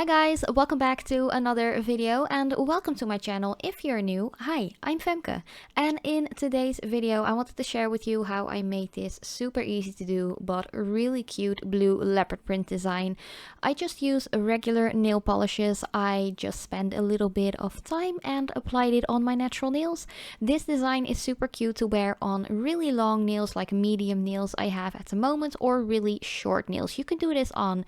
Hi guys, welcome back to another video and welcome to my channel. If you're new, hi, I'm Femke, and in today's video I wanted to share with you how I made this super easy to do but really cute blue leopard print design. I just use regular nail polishes. I just spent a little bit of time and applied it on my natural nails. This design is super cute to wear on really long nails like medium nails I have at the moment, or really short nails. You can do this on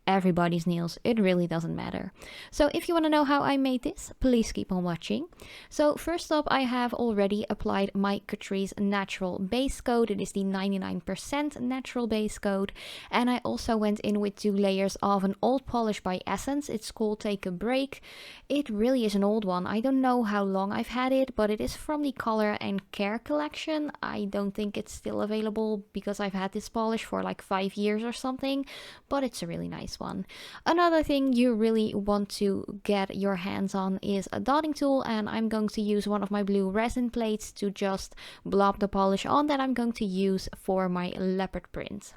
everybody's nails, it really doesn't matter. So if you want to know how I made this, please keep on watching. So first up, I have already applied my Catrice natural base coat. It is the 99% natural base coat, and I also went in with 2 layers of an old polish by Essence. It's called Take a Break. It really is an old one. I don't know how long I've had it, but it is from the Color and Care collection. I don't think it's still available because I've had this polish for like 5 years or something, but it's a really nice one. Another thing you really want to get your hands on is a dotting tool, and I'm going to use one of my blue resin plates to just blob the polish on that I'm going to use for my leopard print.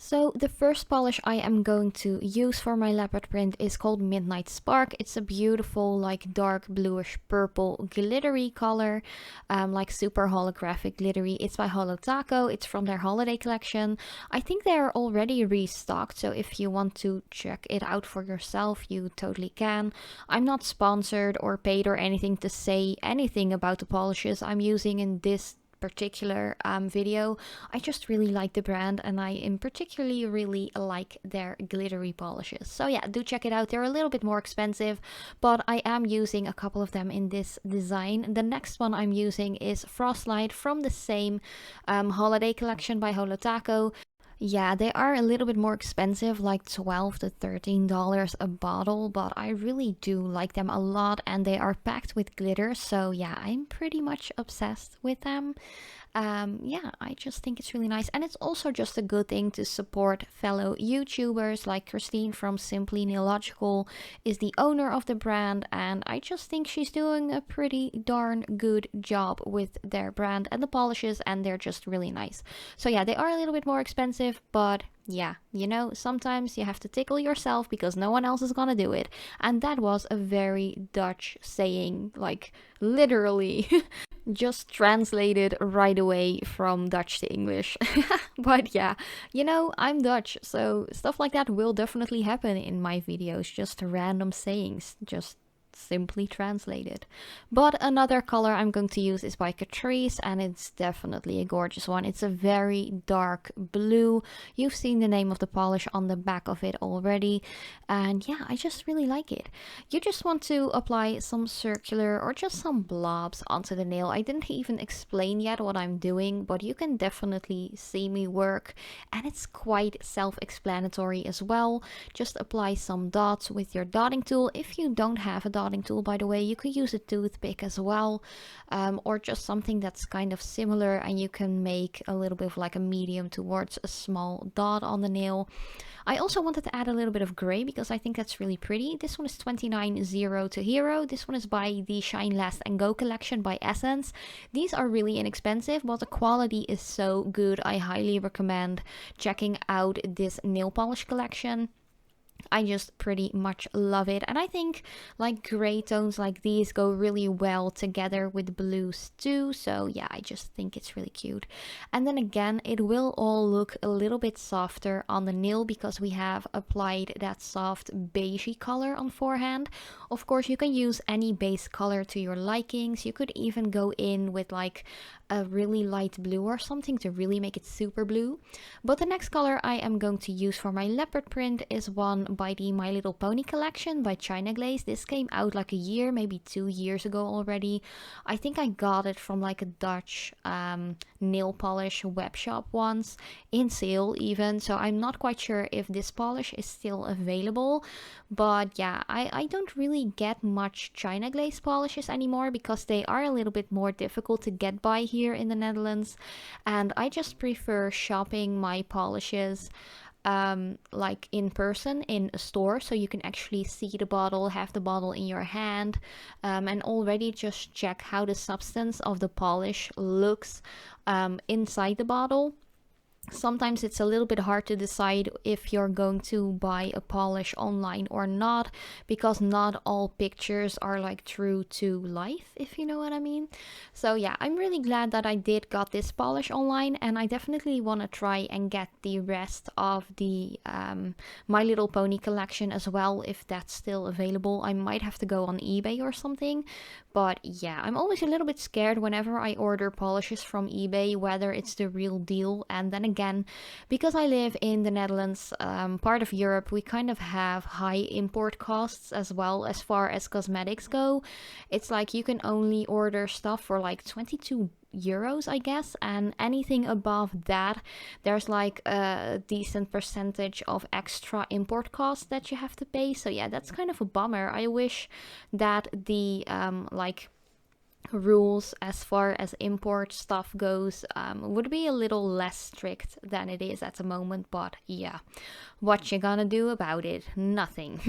So the first polish I am going to use for my leopard print is called Midnight Spark. It's a beautiful like dark bluish purple glittery color, like super holographic glittery. It's by Holotaco. It's from their holiday collection. I think they're already restocked, so if you want to check it out for yourself, you totally can. I'm not sponsored or paid or anything to say anything about the polishes I'm using in this particular video. I just really like the brand, and I in particularly really like their glittery polishes. So yeah, do check it out. They're a little bit more expensive, but I am using a couple of them in this design. The next one I'm using is Frostlight from the same holiday collection by Holotaco. Yeah, they are a little bit more expensive, like $12 to $13 a bottle, but I really do like them a lot, and they are packed with glitter, so yeah, I'm pretty much obsessed with them. Yeah, I just think it's really nice, and it's also just a good thing to support fellow YouTubers. Like Christine from Simply Nailogical is the owner of the brand, and I just think she's doing a pretty darn good job with their brand and the polishes, and they're just really nice. So yeah, they are a little bit more expensive, but yeah, you know, sometimes you have to tickle yourself because no one else is gonna do it. And that was a very Dutch saying, like literally just translated right away from Dutch to English. But yeah, you know, I'm Dutch, so stuff like that will definitely happen in my videos. Just random sayings, just simply translated. But another color I'm going to use is by Catrice, and it's definitely a gorgeous one. It's a very dark blue. You've seen the name of the polish on the back of it already, and yeah, I just really like it. You just want to apply some circular or just some blobs onto the nail. I didn't even explain yet what I'm doing, but you can definitely see me work, and it's quite self-explanatory as well. Just apply some dots with your dotting tool. If you don't have a dotting tool, by the way, you could use a toothpick as well, or just something that's kind of similar, and you can make a little bit of like a medium towards a small dot on the nail. I also wanted to add a little bit of gray because I think that's really pretty. This one is 29.0 to Hero. This one is by the Shine Last and Go collection by Essence. These are really inexpensive, but the quality is so good. I highly recommend checking out this nail polish collection. I just pretty much love it, and I think like gray tones like these go really well together with blues too, so yeah, I just think it's really cute. And then again, it will all look a little bit softer on the nail because we have applied that soft beigey color on forehand. Of course, you can use any base color to your likings. You could even go in with like a really light blue or something to really make it super blue. But the next color I am going to use for my leopard print is one by the My Little Pony collection by China Glaze. This came out like a year, maybe 2 years ago already. I think I got it from like a Dutch nail polish web shop once, in sale even, so I'm not quite sure if this polish is still available. But yeah, I don't really get much China Glaze polishes anymore because they are a little bit more difficult to get by here in the Netherlands, and I just prefer shopping my polishes like in person in a store, so you can actually see the bottle, have the bottle in your hand, and already just check how the substance of the polish looks inside the bottle. Sometimes it's a little bit hard to decide if you're going to buy a polish online or not, because not all pictures are like true to life, if you know what I mean. So yeah, I'm really glad that I did got this polish online, and I definitely want to try and get the rest of the My Little Pony collection as well, if that's still available. I might have to go on eBay or something. But yeah, I'm always a little bit scared whenever I order polishes from eBay, whether it's the real deal. And then again, because I live in the Netherlands, part of Europe, we kind of have high import costs as well as far as cosmetics go. It's like you can only order stuff for like 22 euros, I guess, and anything above that, there's like a decent percentage of extra import costs that you have to pay. So yeah, that's kind of a bummer. I wish that the like rules as far as import stuff goes would be a little less strict than it is at the moment. But yeah, what you gonna do about it? Nothing.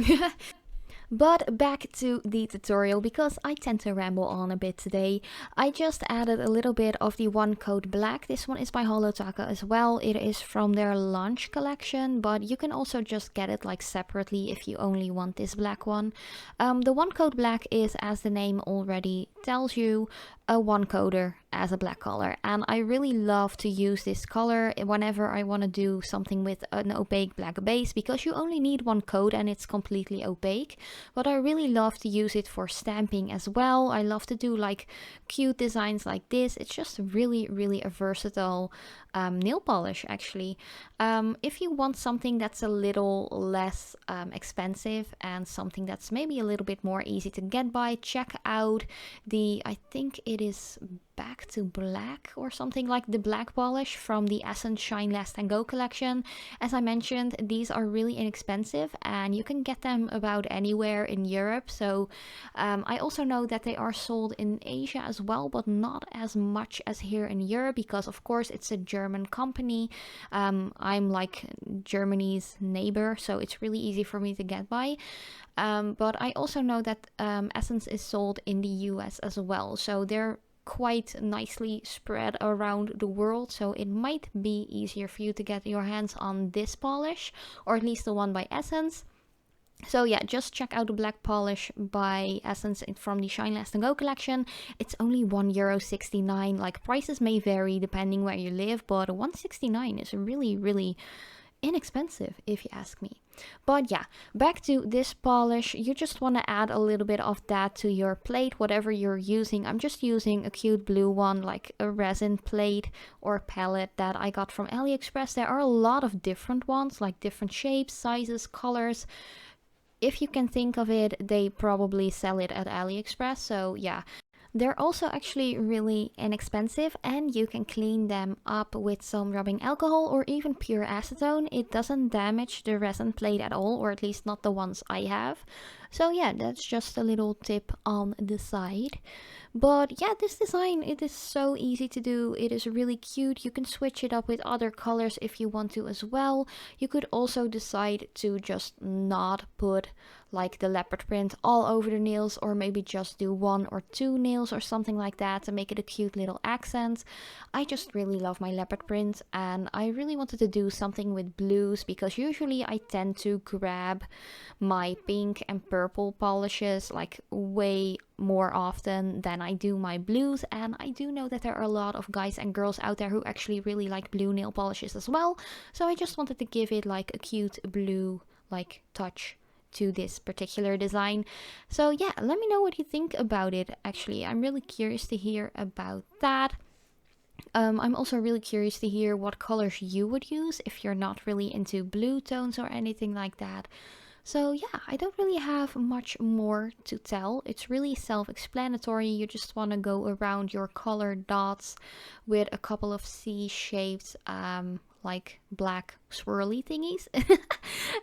But back to the tutorial, because I tend to ramble on a bit today. I just added a little bit of the one coat black. This one is by Holotaka as well. It is from their launch collection, but you can also just get it like separately if you only want this black one. The one coat black is, as the name already tells you, a one coater as a black color, and I really love to use this color whenever I want to do something with an opaque black base, because you only need one coat and it's completely opaque. But I really love to use it for stamping as well. I love to do like cute designs like this. It's just really a versatile nail polish actually. If you want something that's a little less expensive and something that's maybe a little bit more easy to get by, check out the, I think it is Back to Black or something, like the black polish from the Essence Shine Last and Go collection. As I mentioned, these are really inexpensive and you can get them about anywhere in Europe. So I also know that they are sold in Asia as well, but not as much as here in Europe, because of course it's a German company. I'm like Germany's neighbor, so it's really easy for me to get by. But I also know that Essence is sold in the US as well, so they're quite nicely spread around the world, so it might be easier for you to get your hands on this polish, or at least the one by Essence. So yeah, just check out the black polish by Essence from the Shine Last and Go collection. It's only €1.69. Like, prices may vary depending where you live, but $1.69 is really inexpensive if you ask me. But yeah, back to this polish. You just want to add a little bit of that to your plate, whatever you're using. I'm just using a cute blue one, like a resin plate or palette that I got from AliExpress. There are a lot of different ones, like different shapes, sizes, colors. If you can think of it, they probably sell it at AliExpress. So yeah, they're also actually really inexpensive, and you can clean them up with some rubbing alcohol or even pure acetone. It doesn't damage the resin plate at all, or at least not the ones I have. So yeah, that's just a little tip on the side. But yeah, this design, it is so easy to do. It is really cute. You can switch it up with other colors if you want to as well. You could also decide to just not put like the leopard print all over the nails, or maybe just do 1 or 2 nails or something like that to make it a cute little accent. I just really love my leopard print, and I really wanted to do something with blues, because usually I tend to grab my pink and purple polishes like way more often than I do my blues, and I do know that there are a lot of guys and girls out there who actually really like blue nail polishes as well. So I just wanted to give it like a cute blue like touch to this particular design. So yeah, let me know what you think about it. Actually, I'm really curious to hear about that. I'm also really curious to hear what colors you would use if you're not really into blue tones or anything like that. So yeah, I don't really have much more to tell. It's really self-explanatory. You just want to go around your color dots with a couple of C-shaped like black swirly thingies.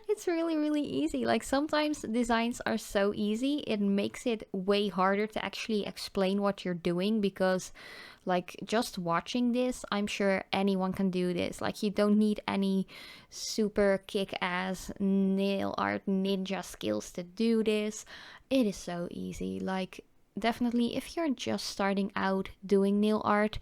It's really easy. Like, sometimes designs are so easy, it makes it way harder to actually explain what you're doing, because like just watching this, I'm sure anyone can do this. Like, you don't need any super kick-ass nail art ninja skills to do this. It is so easy. Like, definitely if you're just starting out doing nail art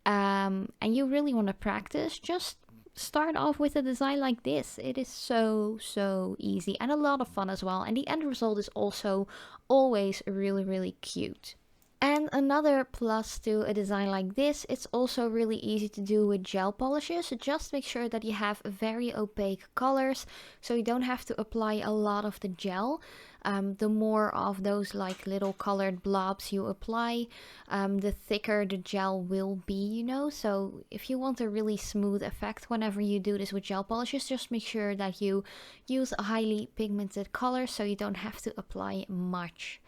and you really want to practice, just start off with a design like this. It is so easy and a lot of fun as well, and the end result is also always really cute. And another plus to a design like this, it's also really easy to do with gel polishes. So just make sure that you have very opaque colors, so you don't have to apply a lot of the gel. The more of those like little colored blobs you apply, the thicker the gel will be, you know. So if you want a really smooth effect whenever you do this with gel polishes, just make sure that you use a highly pigmented color so you don't have to apply much.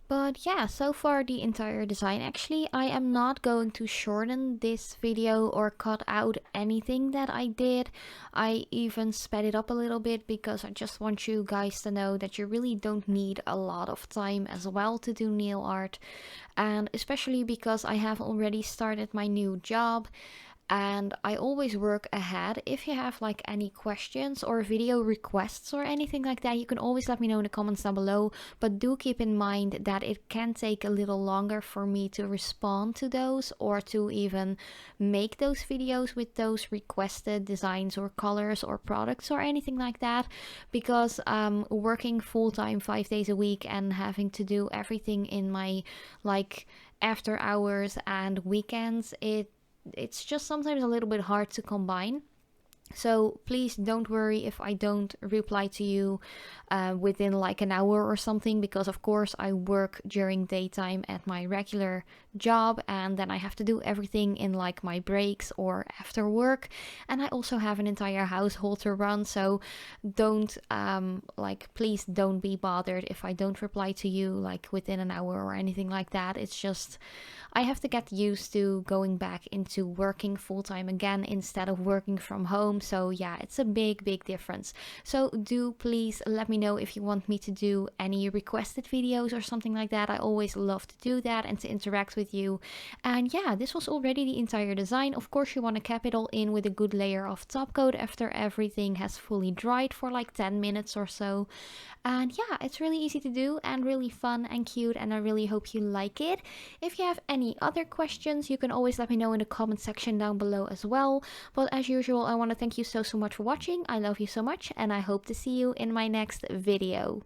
But yeah, so far the entire design. Actually, I am not going to shorten this video or cut out anything that I did. I even sped it up a little bit because I just want you guys to know that you really don't need a lot of time as well to do nail art. And especially because I have already started my new job. And I always work ahead. If you have like any questions or video requests or anything like that, you can always let me know in the comments down below. But do keep in mind that it can take a little longer for me to respond to those, or to even make those videos with those requested designs or colors or products or anything like that, because working full-time 5 days a week and having to do everything in my like after hours and weekends, it's just sometimes a little bit hard to combine. So please don't worry if I don't reply to you within like an hour or something, because of course I work during daytime at my regular job, and then I have to do everything in like my breaks or after work, and I also have an entire household to run. So don't please don't be bothered if I don't reply to you like within an hour or anything like that. It's just I have to get used to going back into working full-time again instead of working from home. So yeah, it's a big difference. So do please let me know if you want me to do any requested videos or something like that. I always love to do that and to interact with you. And yeah, this was already the entire design. Of course, you want to cap it all in with a good layer of top coat after everything has fully dried for like 10 minutes or so. And yeah, it's really easy to do and really fun and cute, and I really hope you like it. If you have any other questions, you can always let me know in the comment section down below as well. But as usual, I want to thank you so much for watching. I love you so much, and I hope to see you in my next video.